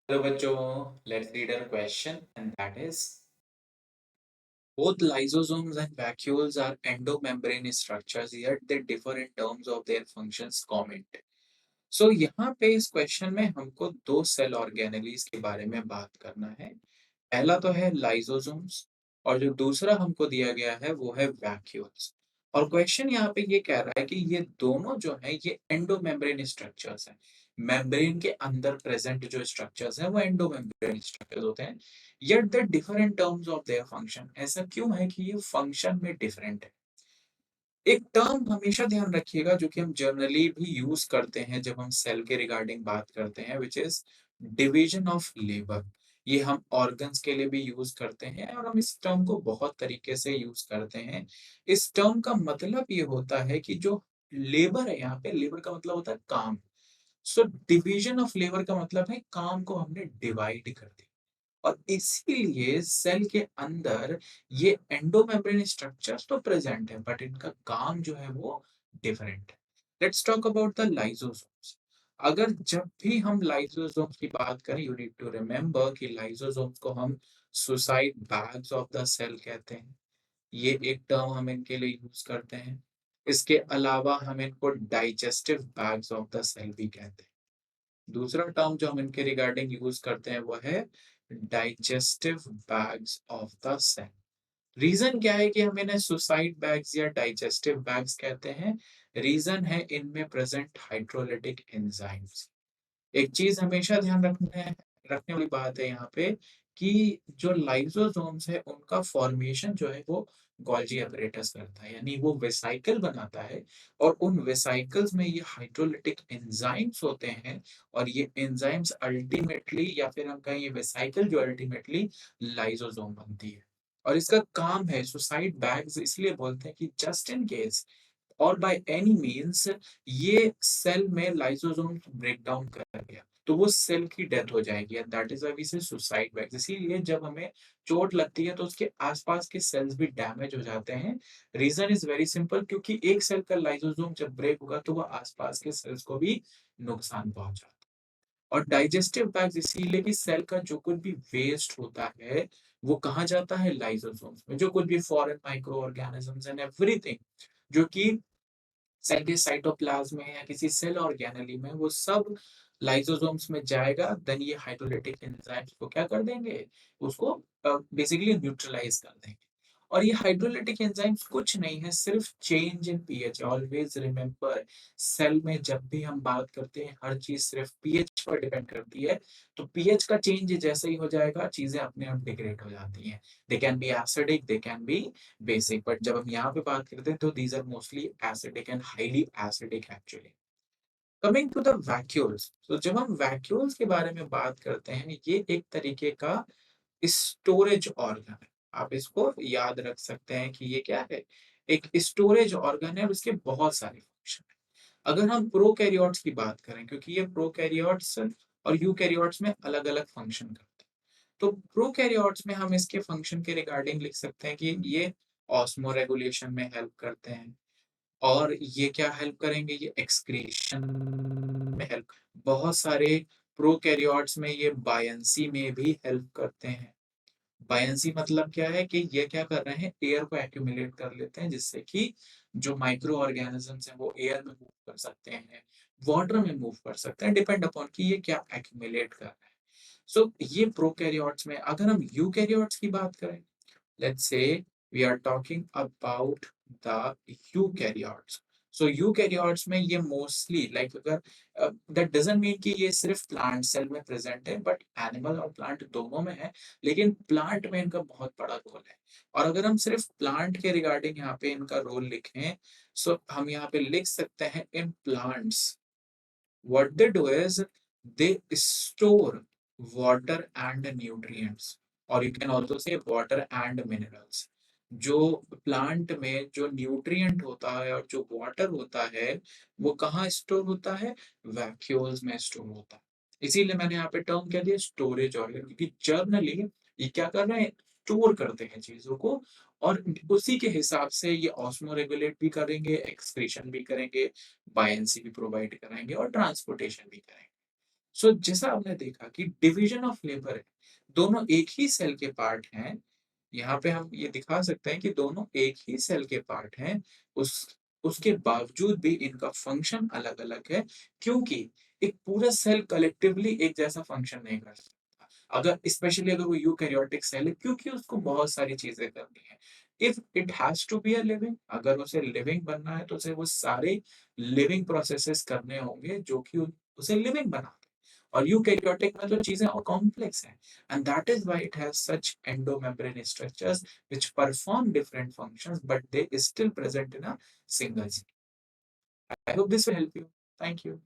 Hello बच्चों, let's read a question and that is both lysosomes and vacuoles are endomembrane structures yet they differ in terms of their functions comment. सो यहाँ पे इस question में हमको दो cell organelles के बारे में बात करना है। पहला तो है लाइसोसोम्स और जो दूसरा हमको दिया गया है वो है वैक्यूल्स। और क्वेश्चन यहाँ पे ये कह रहा है कि ये दोनों जो है ये एंडोमेम्ब्रेन स्ट्रक्चर्स हैं। मेम्ब्रेन के अंदर प्रेजेंट जो स्ट्रक्चर्स हैं वो एंडोमेम्ब्रेन स्ट्रक्चर्स होते हैं। Yet the different terms of their function, ऐसा क्यों है कि ये फंक्शन में डिफरेंट है। एक टर्म हमेशा ध्यान रखिएगा जो कि हम जनरली भी यूज करते हैं जब हम सेल के रिगार्डिंग बात करते हैं, which is division of labour. ये हम ऑर्गन्स के लिए भी यूज करते हैं और हम इस टर्म को बहुत तरीके से यूज करते हैं। इस टर्म का मतलब ये होता है कि जो लेबर है, यहाँ पे लेबर का मतलब होता है काम। सो डिवीजन ऑफ लेबर का मतलब है काम को हमने डिवाइड कर दिया। और इसीलिए सेल के अंदर ये एंडोमेम्ब्रेन स्ट्रक्चर्स तो प्रेजेंट है बट इनका काम जो है वो डिफरेंट है। Let's talk about the lysosomes. अगर जब भी हम लाइसोसोम्स की बात करें, यू नीड टू रिमेम्बर कि लाइसोसोम्स को हम suicide bags of the cell कहते हैं। ये एक टर्म हम इनके लिए यूज करते हैं। इसके अलावा हम इनको digestive bags of the cell भी कहते हैं। दूसरा टर्म जो हम इनके रिगार्डिंग यूज करते हैं वो है digestive bags of the cell. Reason क्या है कि हम इन्हें सुसाइड बैग्स या डाइजेस्टिव बैग्स कहते हैं? रीजन है इनमें प्रेजेंट हाइड्रोलिटिक एंजाइम्स। एक चीज हमेशा ध्यान रखने वाली बात है यहाँ पे कि जो लाइसोसोम्स है उनका फॉर्मेशन जो है वो गोल्जी apparatus करता है, यानी वो वेसाइकल बनाता है। और उन वेसाइकल्स में ये हाइड्रोलिटिक एंजाइम्स होते हैं। और ये एंजाइम्स अल्टीमेटली, या फिर हम कहें ये वेसाइकल जो अल्टीमेटली लाइसोसोम बनती है। और इसका काम है, सुसाइड बैग्स इसलिए बोलते हैं कि जस्ट इन केस और बाय एनी मीन्स ये सेल में लाइसोसोम ब्रेक डाउन कर गया तो वो सेल की डेथ हो जाएगी, and that is why we say suicide bags. इसीलिए जब हमें चोट लगती है तो उसके आसपास के सेल्स भी डैमेज हो जाते हैं। रीजन इज वेरी सिंपल, क्योंकि एक सेल का लाइसोसोम जब ब्रेक होगा तो वो आसपास के सेल्स को भी नुकसान पहुंचाता है। और डाइजेस्टिव बैग्स इसीलिए कि सेल का जो कुछ भी वेस्ट होता है वो कहाँ जाता है? लाइसोसोम्स में। जो कुछ भी foreign micro organisms and everything जो कि सेल के साइटोप्लाज्म में या किसी सेल ऑर्गेनेली में, वो सब लाइसोसोम्स में जाएगा। देन ये हाइड्रोलिटिक एंजाइम्स को क्या कर देंगे? उसको बेसिकली न्यूट्रलाइज कर देंगे। और ये हाइड्रोलिटिक एंजाइम्स कुछ नहीं है, सिर्फ change in pH. Always remember, cell में जब भी हम बात करते हैं हर चीज सिर्फ पीएच पर डिपेंड करती है। तो पीएच का चेंज जैसे ही हो जाएगा चीजें अपने आप डिग्रेड हो जाती हैं। They can be acidic, they can be basic, but जब हम यहाँ पे बात करते हैं तो these are mostly acidic and highly acidic actually. Coming to the vacuoles, तो जब हम वैक्यूल्स के बारे में बात करते हैं, ये एक तरीके का स्टोरेज ऑर्गन है। आप इसको याद रख सकते हैं कि ये क्या है? एक स्टोरेज ऑर्गन है और इसके बहुत सारे फंक्शन है। अगर हम प्रोकैरियोट्स की बात करें, क्योंकि ये प्रोकैरियोट्स और यूकैरियोट्स में अलग अलग फंक्शन करते हैं, तो प्रोकैरियोट्स में हम इसके फंक्शन के रिगार्डिंग लिख सकते हैं कि ये ऑस्मो रेगुलेशन में हेल्प करते हैं। और ये क्या हेल्प करेंगे? ये एक्सक्रीशन में हेल्प। बहुत सारे प्रोकैरियोट्स में ये बायंसी में भी हेल्प करते हैं। बायंसी मतलब क्या है? कि ये क्या कर रहे हैं? एयर को एक्यूमुलेट कर लेते हैं, जिससे कि जो माइक्रो ऑर्गेनिजम्स हैं वो एयर में मूव कर सकते हैं, वाटर में मूव कर सकते हैं, डिपेंड अपॉन कि ये क्या एक्यूमुलेट कर रहे हैं। सो ये प्रोकैरियोट्स में। अगर हम यूकैरियोट्स की बात करें, let's say we are talking about the eukaryotes. So eukaryotes में ये mostly like अगर that doesn't mean कि ये सिर्फ प्लांट सेल में प्रेजेंट है, बट एनिमल और प्लांट दोनों में है। लेकिन प्लांट में इनका बहुत बड़ा रोल है। और अगर हम सिर्फ प्लांट के रिगार्डिंग यहाँ पे इनका रोल लिखें, सो हम यहाँ पे लिख सकते हैं in plants what they do is they store water and nutrients, or you can also say water and minerals। जो प्लांट में जो न्यूट्रिएंट होता है और जो वाटर होता है वो कहाँ स्टोर होता है? वैक्यूल्स में स्टोर होता है। इसीलिए मैंने यहाँ पे टर्म क्या दिया? स्टोरेज ऑर्गन, क्योंकि जर्नली ये क्या कर रहे हैं? स्टोर करते हैं चीजों को। और उसी के हिसाब से ये ऑस्मो रेगुलेट भी करेंगे, एक्सक्रीशन भी करेंगे, बायंसी भी प्रोवाइड कराएंगे और ट्रांसपोर्टेशन भी करेंगे। सो जैसा आपने देखा कि डिवीजन ऑफ लेबर है, दोनों एक ही सेल के पार्ट हैं। यहाँ पे हम ये दिखा सकते हैं कि दोनों एक ही सेल के पार्ट हैं, उस उसके बावजूद भी इनका फंक्शन अलग-अलग है, क्योंकि एक पूरा सेल कलेक्टिवली एक जैसा फंक्शन नहीं कर सकता। अगर स्पेशली अगर वो यूकैरियोटिक सेल है, क्योंकि उसको बहुत सारी चीज़ें करनी है। If it has to be a living, अगर उसे लिविंग बनना है तो उसे वो सारे लिविंग प्रोसेसेस करने होंगे जो कि उसे लिविंग बनाते हैं। और यूकैरियोटिक में तो चीज़ें और कॉम्प्लेक्स हैं, and that is why it has such endomembrane structures which perform different functions, but they is still present in a single cell. I hope this will help you. Thank you.